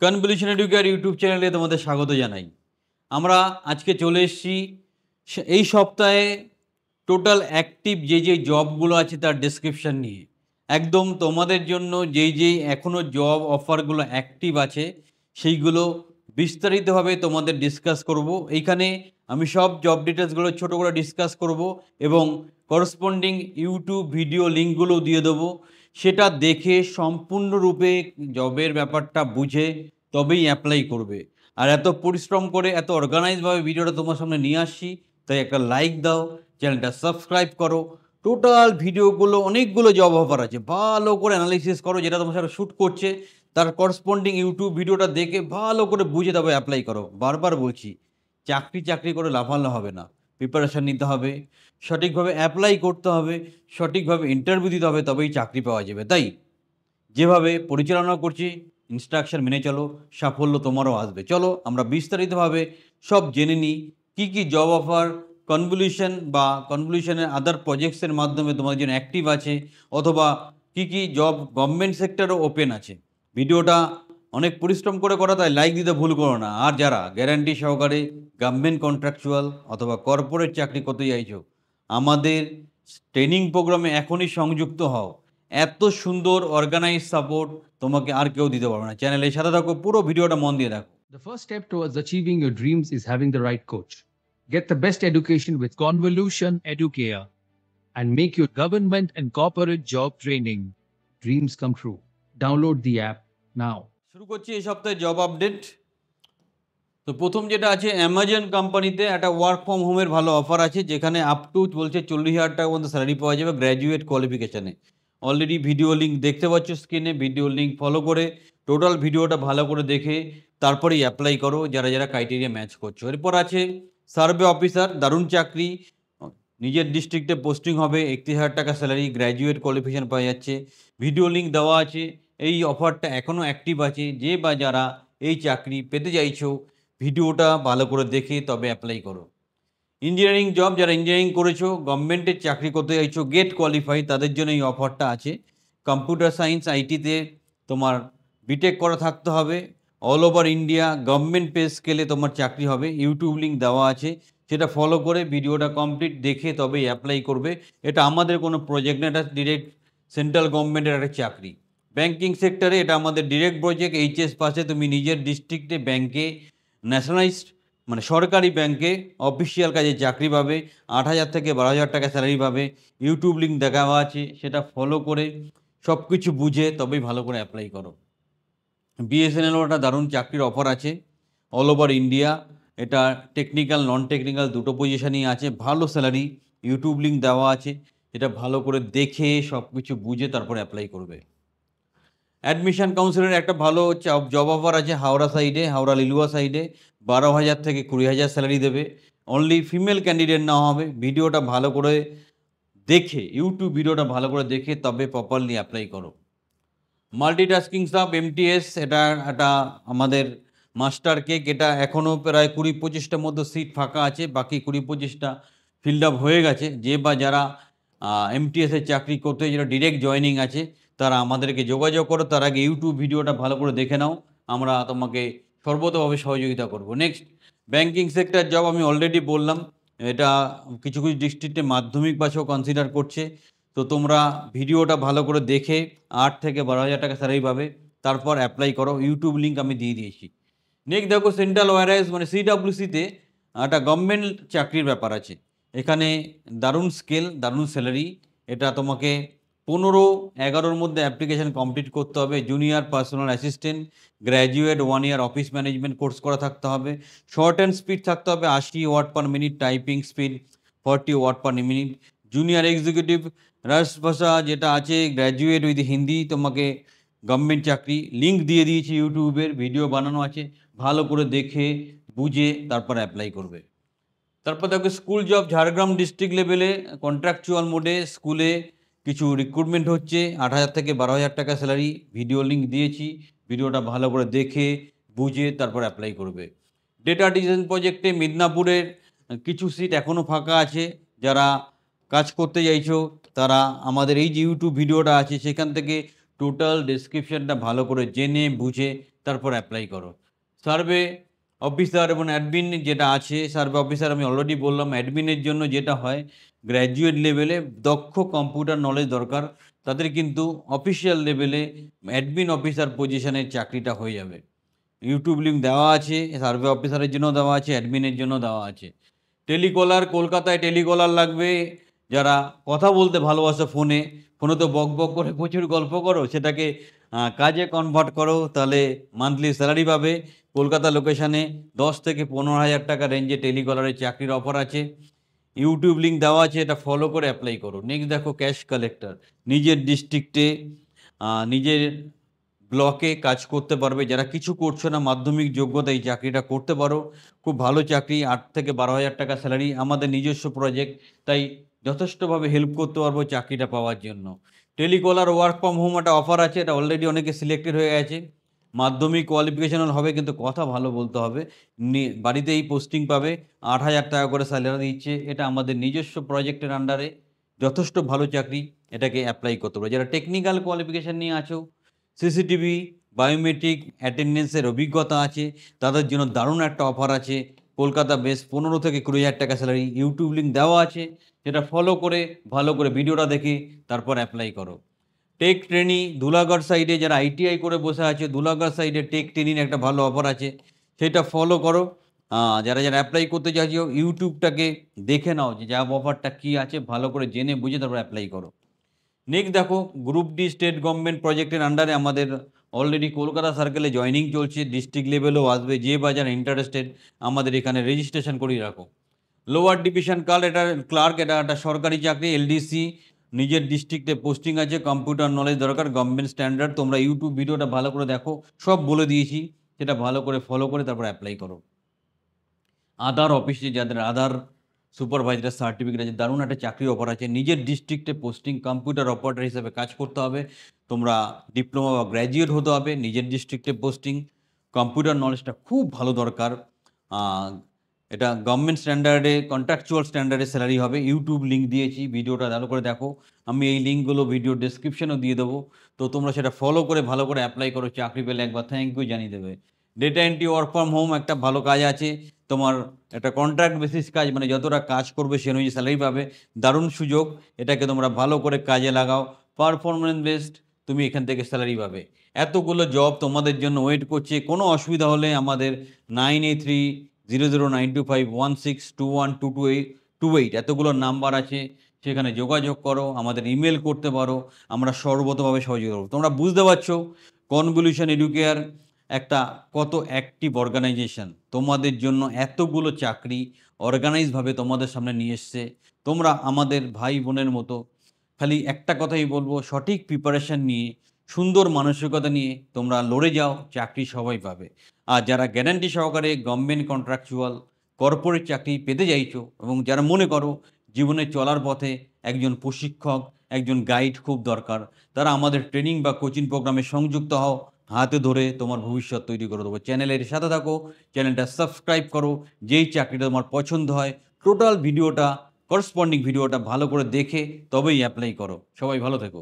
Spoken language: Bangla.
কনভলিউশন এডুকেয়ার ইউটিউব চ্যানেলে তোমাদের স্বাগত জানাই। আমরা আজকে চলে এসেছি এই সপ্তাহে টোটাল অ্যাক্টিভ যে জবগুলো আছে তার ডেসক্রিপশন নিয়ে। একদম তোমাদের জন্য যেই এখনও জব অফারগুলো অ্যাক্টিভ আছে সেইগুলো বিস্তারিতভাবে তোমাদের ডিসকাস করব। এইখানে আমি সব জব ডিটেলসগুলো ছোটো করে ডিসকাস করব এবং করসপন্ডিং ইউটিউব ভিডিও লিঙ্কগুলোও দিয়ে দেবো। সেটা দেখে সম্পূর্ণরূপে জবের ব্যাপারটা বুঝে তবেই অ্যাপ্লাই করবে। আর এত পরিশ্রম করে এত অর্গানাইজভাবে ভিডিওটা তোমার সামনে নিয়ে আসছি, তাই একটা লাইক দাও, চ্যানেলটা সাবস্ক্রাইব করো। টোটাল ভিডিওগুলো অনেকগুলো জব অফার আছে, ভালো করে অ্যানালিসিস করো, যেটা তোমার সাথে শ্যুট করছে তার করসপন্ডিং ইউটিউব ভিডিওটা দেখে ভালো করে বুঝে তবে অ্যাপ্লাই করো। বারবার বলছি, চাকরি করে লাফানো হবে না, প্রিপারেশান নিতে হবে, সঠিকভাবে অ্যাপ্লাই করতে হবে, সঠিকভাবে ইন্টারভিউ দিতে হবে, তবেই চাকরি পাওয়া যাবে। তাই যেভাবে পরিচালনা করছি ইনস্ট্রাকশন মেনে চলো, সাফল্য তোমারও আসবে। চলো আমরা বিস্তারিতভাবে সব জেনে নিই কী কী জব অফার কনভলিউশনের আদার প্রজেক্টসের মাধ্যমে তোমাদের জন্য অ্যাক্টিভ আছে, অথবা কী কী জব গভর্নমেন্ট সেক্টরও ওপেন আছে। ভিডিওটা অনেক পরিশ্রম করে করা, তাই লাইক দিতে ভুল করো না। আর যারা গ্যারান্টি সহকারে গভর্নমেন্ট কন্ট্রাকচুয়াল অথবা কর্পোরেট চাকরি করতে চাইছো, আমাদের ট্রেনিং প্রোগ্রামে এখনই সংযুক্ত হও। এত সুন্দর অর্গানাইজ সাপোর্ট তোমাকে আর কেউ দিতে পারবে না। চ্যানেলের সাথে থাকো, পুরো ভিডিওটা মন দিয়ে দেখো। The first step towards achieving your dreams is having the right coach. Get the best education with Convolution Educare and make your government and corporate job training dreams come true. Download the app now. শুরু করছি এই সপ্তাহে জব আপডেট। তো প্রথম যেটা আছে, অ্যামাজন কোম্পানিতে একটা ওয়ার্ক ফ্রম হোমের ভালো অফার আছে, যেখানে আপ টু বলছে 40,000 টাকা পর্যন্ত স্যালারি পাওয়া যাবে গ্র্যাজুয়েট কোয়ালিফিকেশানে। অলরেডি ভিডিও লিঙ্ক দেখতে পাচ্ছ স্ক্রিনে, ভিডিও লিঙ্ক ফলো করে টোটাল ভিডিওটা ভালো করে দেখে তারপরেই অ্যাপ্লাই করো যারা যারা ক্রাইটেরিয়া ম্যাচ করছো। এরপর আছে সার্ভে অফিসার, দারুণ চাকরি, নিজের ডিস্ট্রিক্টে পোস্টিং হবে, 31,000 টাকা স্যালারি, গ্র্যাজুয়েট কোয়ালিফিকেশান পাওয়া যাচ্ছে, ভিডিও লিঙ্ক দেওয়া আছে। এই অফারটা এখনও অ্যাক্টিভ আছে। যে বা যারা এই চাকরি পেতে চাইছো, ভিডিওটা ভালো করে দেখে তবে অ্যাপ্লাই করো। ইঞ্জিনিয়ারিং জব, যারা ইঞ্জিনিয়ারিং করেছো, গভর্নমেন্টের চাকরি করতে চাইছো, গেট কোয়ালিফাই, তাদের জন্য এই অফারটা আছে। কম্পিউটার সায়েন্স আইটিতে তোমার বিটেক করা থাকতে হবে। All over India government pay স্কেলে তোমার চাকরি হবে। ইউটিউব লিঙ্ক দেওয়া আছে, সেটা ফলো করে ভিডিওটা কমপ্লিট দেখে তবেই অ্যাপ্লাই করবে। এটা আমাদের কোনো প্রজেক্ট না, এটা ডিরেক্ট সেন্ট্রাল গভর্নমেন্টের একটা চাকরি। ব্যাঙ্কিং সেক্টরে এটা আমাদের ডিরেক্ট প্রজেক্ট। এইচএস পাশে তুমি নিজের ডিস্ট্রিক্টে ব্যাঙ্কে, ন্যাশনালাইজড মানে সরকারি ব্যাঙ্কে অফিসিয়াল কাজে চাকরি পাবে। 8,000 থেকে 12,000 টাকা স্যালারি পাবে। ইউটিউব লিঙ্ক দেখাওয়া আছে, সেটা ফলো করে সব কিছু বুঝে তবেই ভালো করে অ্যাপ্লাই করো। বিএসএনএলও একটা দারুণ চাকরির অফার আছে অল ওভার ইন্ডিয়া। এটা টেকনিক্যাল নন টেকনিক্যাল দুটো পজিশানই আছে, ভালো স্যালারি। ইউটিউব লিঙ্ক দেওয়া আছে, এটা ভালো করে দেখে সব কিছু বুঝে তারপরে অ্যাপ্লাই করবে। অ্যাডমিশন কাউন্সিলের একটা ভালো জব অফার আছে হাওড়া সাইডে, হাওড়া লিলুয়া সাইডে। 12,000 থেকে 20,000 স্যালারি দেবে। অনলি ফিমেল ক্যান্ডিডেট নেওয়া হবে। ভিডিওটা ভালো করে দেখে, ইউটিউব ভিডিওটা ভালো করে দেখে তবে প্রপারলি অ্যাপ্লাই করো। মাল্টিটাস্কিং স্টাফ এমটিএস, এটা একটা আমাদের মাস্টার কেক। এটা এখনও প্রায় 20-25টার মতো সিট ফাঁকা আছে, বাকি 20-25টা ফিল্ড আপ হয়ে গেছে। যে বা যারা এমটিএসের চাকরি করতে, যেটা ডিরেক্ট জয়নিং আছে, তারা আমাদেরকে যোগাযোগ করো। তার আগে ইউটিউব ভিডিওটা ভালো করে দেখে নাও, আমরা তোমাকে সর্বতভাবে সহযোগিতা করব। নেক্সট, ব্যাঙ্কিং সেক্টর জব আমি অলরেডি বললাম, এটা কিছু কিছু ডিস্ট্রিক্টে মাধ্যমিক পাশেও কনসিডার করছে। তো তোমরা ভিডিওটা ভালো করে দেখে 8 থেকে 12,000 টাকা স্যালারি পাবে, তারপর অ্যাপ্লাই করো। ইউটিউব লিঙ্ক আমি দিয়ে দিয়েছি। নেক্সট দেখো, সেন্ট্রাল ওয়ারহাউস মানে সিডাব্লিউসিতে একটা গভর্নমেন্ট চাকরির ব্যাপার আছে। এখানে দারুণ স্কেল, দারুণ স্যালারি। এটা তোমাকে 15-11-র মধ্যে অ্যাপ্লিকেশান কমপ্লিট করতে হবে। Junior personal assistant, graduate 1 year office management course করা থাকতে হবে। শর্ট অ্যান্ড স্পিড থাকতে হবে, 80 word per minute, typing speed 40 word per minute. Junior executive Rajbhasha যেটা আছে, গ্র্যাজুয়েট উইথ হিন্দি, তোমাকে গভর্নমেন্ট চাকরি। লিঙ্ক দিয়ে দিয়েছি ইউটিউবের, ভিডিও বানানো আছে, ভালো করে দেখে বুঝে তারপর অ্যাপ্লাই করবে। তারপর দেখো স্কুল জব, ঝাড়গ্রাম ডিস্ট্রিক্ট লেভেলে কন্ট্রাকচুয়াল মোডে স্কুলে কিছু রিক্রুটমেন্ট হচ্ছে। 8,000 থেকে 12,000 টাকা স্যালারি। ভিডিও লিঙ্ক দিয়েছি, ভিডিওটা ভালো করে দেখে বুঝে তারপর অ্যাপ্লাই করবে। ডেটা ডিজাইন প্রজেক্টে মিদনাপুরের কিছু সিট এখনও ফাঁকা আছে। যারা কাজ করতে চাইছো তারা আমাদের এই যে ইউটিউব ভিডিওটা আছে সেখান থেকে টোটাল ডেসক্রিপশানটা ভালো করে জেনে বুঝে তারপর অ্যাপ্লাই করো। সার্ভে অফিসার এবং অ্যাডমিন যেটা আছে, সার্ভে অফিসার আমি অলরেডি বললাম, অ্যাডমিনের জন্য যেটা হয় গ্র্যাজুয়েট লেভেলে দক্ষ কম্পিউটার নলেজ দরকার, তাদের কিন্তু অফিসিয়াল লেভেলে অ্যাডমিন অফিসার পজিশনের চাকরিটা হয়ে যাবে। ইউটিউব লিঙ্ক দেওয়া আছে, সার্ভে অফিসারের জন্য দেওয়া আছে, অ্যাডমিনের জন্য দেওয়া আছে। টেলিকলার, কলকাতায় টেলিকলার লাগবে যারা কথা বলতে ভালোবাসে ফোনে, ফোনে তো বক বক করে প্রচুর গল্প করো, সেটাকে কাজে কনভার্ট করো, তাহলে মান্থলি স্যালারি পাবে। কলকাতা লোকেশানে 10 থেকে 15,000 টাকা রেঞ্জে টেলিকলারের চাকরির অফার আছে। ইউটিউব লিঙ্ক দেওয়া আছে, এটা ফলো করে অ্যাপ্লাই করো। নেক্সট দেখো ক্যাশ কালেক্টর, নিজের ডিস্ট্রিক্টে নিজের ব্লকে কাজ করতে পারবে। যারা কিছু করছো না, মাধ্যমিক যোগ্যতা এই চাকরিটা করতে পারো, খুব ভালো চাকরি, 8 থেকে 12,000 টাকা স্যালারি, আমাদের নিজস্ব প্রজেক্ট, তাই যথেষ্টভাবে হেল্প করতে পারবো চাকরিটা পাওয়ার জন্য। টেলিকলার ওয়ার্ক ফ্রম হোম একটা অফার আছে, এটা অলরেডি অনেকে সিলেক্টেড হয়ে গেছে। মাধ্যমিক কোয়ালিফিকেশনাল হবে, কিন্তু কথা ভালো বলতে হবে। বাড়িতেই পোস্টিং পাবে, 8,000 টাকা করে স্যালারি দিচ্ছে। এটা আমাদের নিজস্ব প্রজেক্টের আন্ডারে যথেষ্ট ভালো চাকরি, এটাকে অ্যাপ্লাই করতে পারো। যারা টেকনিক্যাল কোয়ালিফিকেশান নিয়ে আছো, সিসিটিভি, বায়োমেট্রিক, অ্যাটেন্ডেন্সের অভিজ্ঞতা আছে, তাদের জন্য দারুণ একটা অফার আছে। কলকাতা বেস 15 থেকে 20,000 টাকা স্যালারি। ইউটিউব লিঙ্ক দেওয়া আছে, যেটা ফলো করে ভালো করে ভিডিওটা দেখে তারপর অ্যাপ্লাই করো। টেক ট্রেনি, ধুলাগড় সাইডে যারা আইটিআই করে বসে আছে, ধুলাগড় সাইডে টেক ট্রেনির একটা ভালো অফার আছে, সেটা ফলো করো। যারা যারা অ্যাপ্লাই করতে চাইছো, ইউটিউবটাকে দেখে নাও যে জব অফারটা কী আছে, ভালো করে জেনে বুঝে তারপর অ্যাপ্লাই করো। নেক্সট দেখো গ্রুপ ডি স্টেট গভর্নমেন্ট প্রজেক্টের আন্ডারে আমাদের অলরেডি কলকাতা সার্কেলে জয়েনিং চলছে, ডিস্ট্রিক্ট লেভেলেও আসবে। যে বা যারা ইন্টারেস্টেড আমাদের এখানে রেজিস্ট্রেশন করিয়ে রাখো। লোয়ার ডিভিশন ক্লার্ক, এটা একটা সরকারি চাকরি, এলডিসি, নিজের ডিস্ট্রিক্টে পোস্টিং আছে, কম্পিউটার নলেজ দরকার, গভর্নমেন্ট স্ট্যান্ডার্ড। তোমরা ইউটিউব ভিডিওটা ভালো করে দেখো, সব বলে দিয়েছি, সেটা ভালো করে ফলো করে তারপর অ্যাপ্লাই করো। আধার অফিসে যাদের আধার সুপারভাইজার সার্টিফিকেট আছে, দারুণ একটা চাকরি অফার আছে। নিজের ডিস্ট্রিক্টে পোস্টিং, কম্পিউটার অপারেটর হিসেবে কাজ করতে হবে। তোমরা ডিপ্লোমা বা গ্র্যাজুয়েট হতে হবে। নিজের ডিস্ট্রিক্টে পোস্টিং, কম্পিউটার নলেজটা খুব ভালো দরকার। এটা গভর্নমেন্ট স্ট্যান্ডার্ডে, কন্ট্রাকচুয়াল স্ট্যান্ডার্ডে স্যালারি হবে। ইউটিউব লিঙ্ক দিয়েছি, ভিডিওটা ভালো করে দেখো। আমি এই লিঙ্কগুলো ভিডিও ডেসক্রিপশনেও দিয়ে দেবো, তো তোমরা সেটা ফলো করে ভালো করে অ্যাপ্লাই করো। চাকরি পেলে একবার থ্যাংক ইউ জানিয়ে দেবে। Data entry work from home একটা ভালো কাজ আছে তোমার, একটা কন্ট্রাক্ট বেসিস কাজ, মানে যতটা কাজ করবে সে অনুযায়ী স্যালারি পাবে। দারুণ সুযোগ, এটাকে তোমরা ভালো করে কাজে লাগাও। পারফরমেন্স বেসড তুমি এখান থেকে স্যালারি পাবে। এতগুলো জব তোমাদের জন্য ওয়েট করছে। কোনো অসুবিধা হলে আমাদের 9830092516212228 এতগুলো নাম্বার আছে, সেখানে যোগাযোগ করো, আমাদের ইমেল করতে পারো, আমরা সর্বতভাবে সহযোগিতা করবো। তোমরা বুঝতে পারছো কনভলিউশন এডুকেয়ার একটা কত অ্যাক্টিভ অর্গানাইজেশন, তোমাদের জন্য এতগুলো চাকরি অর্গানাইজভাবে তোমাদের সামনে নিয়ে এসছে। তোমরা আমাদের ভাই বোনের মতো। খালি একটা কথাই বলবো, সঠিক প্রিপারেশান নিয়ে, সুন্দর মানসিকতা নিয়ে তোমরা লড়ে যাও, চাকরি সবাই পাবে। আর যারা গ্যারান্টি সহকারে গভর্নমেন্ট কন্ট্রাকচুয়াল কর্পোরেট চাকরি পেতে চাইছো, এবং যারা মনে করো জীবনে চলার পথে একজন প্রশিক্ষক, একজন গাইড খুব দরকার, তারা আমাদের ট্রেনিং বা কোচিং প্রোগ্রামে সংযুক্ত হও। হাতে ধরে তোমার ভবিষ্যৎ তৈরি করে দেবো। চ্যানেলের সাথে থাকো, চ্যানেলটা সাবস্ক্রাইব করো। যেই চাকরিটা তোমার পছন্দ হয়, টোটাল ভিডিওটা, করসপন্ডিং ভিডিওটা ভালো করে দেখে তবেই অ্যাপ্লাই করো। সবাই ভালো থেকো।